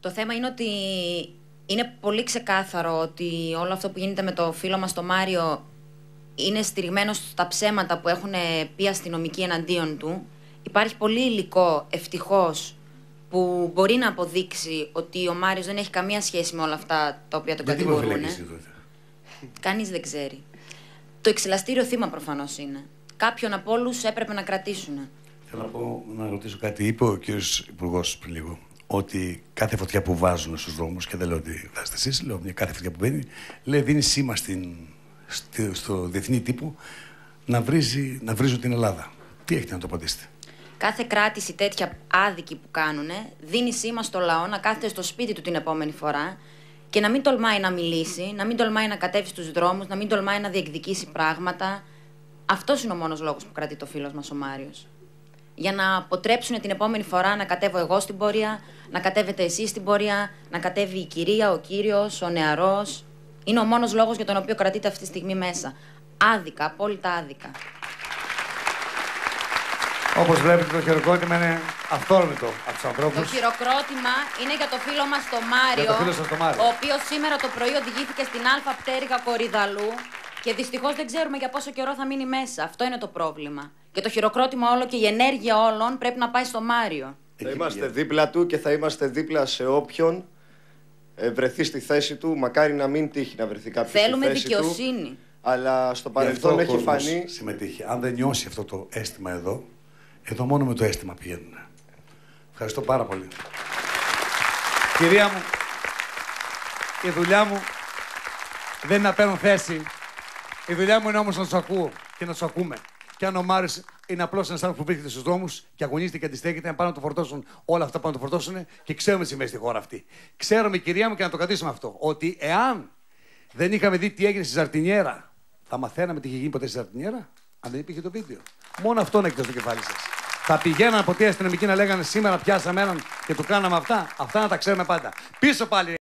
Το θέμα είναι ότι είναι πολύ ξεκάθαρο ότι όλο αυτό που γίνεται με το φίλο μας το Μάριο είναι στηριγμένο στα ψέματα που έχουν πει αστυνομικοί εναντίον του. Υπάρχει πολύ υλικό, ευτυχώς, που μπορεί να αποδείξει ότι ο Μάριος δεν έχει καμία σχέση με όλα αυτά τα οποία τον κατηγορούν. Κανείς δεν ξέρει. Το εξελαστήριο θύμα προφανώς είναι. Κάποιον από όλους έπρεπε να κρατήσουν. Θέλω να ρωτήσω κάτι. Είπε ο κύριος Υπουργός πριν λίγο ότι κάθε φωτιά που βάζουν στους δρόμους, και δεν λέω ότι βάζετε εσείς, λέω μια κάθε φωτιά που μπαίνει, λέει δίνει σήμα στο διεθνή τύπο να βρίζουν την Ελλάδα. Τι έχετε να το απαντήσετε? Κάθε κράτηση τέτοια άδικη που κάνουν δίνει σήμα στο λαό να κάθεται στο σπίτι του την επόμενη φορά και να μην τολμάει να μιλήσει, να μην τολμάει να κατέβει στους δρόμους, να μην τολμάει να διεκδικήσει πράγματα. Αυτός είναι ο μόνος λόγος που κρατεί το φίλος μας ο Μάριος. Για να αποτρέψουν την επόμενη φορά να κατέβω εγώ στην πορεία, να κατέβετε εσείς στην πορεία, να κατέβει η κυρία, ο κύριος, ο νεαρός. Είναι ο μόνος λόγος για τον οποίο κρατείτε αυτή τη στιγμή μέσα. Άδικα, απόλυτα άδικα. Όπως βλέπετε, το χειροκρότημα είναι αυθόρμητο από τους ανθρώπους. Το χειροκρότημα είναι για το φίλο μας το Μάριο, ο οποίος σήμερα το πρωί οδηγήθηκε στην Αλφα Πτέρυγα Κορυδαλού και δυστυχώς δεν ξέρουμε για πόσο καιρό θα μείνει μέσα. Αυτό είναι το πρόβλημα. Και το χειροκρότημα όλο και η ενέργεια όλων πρέπει να πάει στο Μάριο. Θα είμαστε δίπλα του και θα είμαστε δίπλα σε όποιον βρεθεί στη θέση του. Μακάρι να μην τύχει να βρεθεί κάποιος στη θέση του. Θέλουμε δικαιοσύνη. Αλλά στο παρελθόν έχει φανεί. Συμμετείχε. Αν δεν νιώσει αυτό το αίσθημα εδώ μόνο με το αίσθημα πηγαίνουν. Ευχαριστώ πάρα πολύ. Κυρία μου, η δουλειά μου δεν είναι να παίρνω θέση. Η δουλειά μου είναι όμως να τους ακούω και να τους ακούμε. Και αν ο Μάριος είναι απλώς ένας άνθρωπος που βρίσκεται στους δρόμους και αγωνίζεται και αντιστέκεται, να πάνε να το φορτώσουν όλα αυτά που να το φορτώσουν και ξέρουμε τι συμβαίνει στη χώρα αυτή. Ξέρουμε, κυρία μου, και να το κρατήσουμε αυτό, ότι εάν δεν είχαμε δει τι έγινε στη Ζαρτινιέρα, θα μαθαίναμε τι είχε γίνει ποτέ στη Ζαρτινιέρα, αν δεν υπήρχε το βίντεο. Μόνο αυτό να έχετε στο κεφάλι σας. Θα πηγαίναν ποτέ αστυνομικοί να λέγανε σήμερα πιάσαμε έναν και του κάναμε αυτά. Αυτά να τα ξέρουμε πάντα. Πίσω πάλι.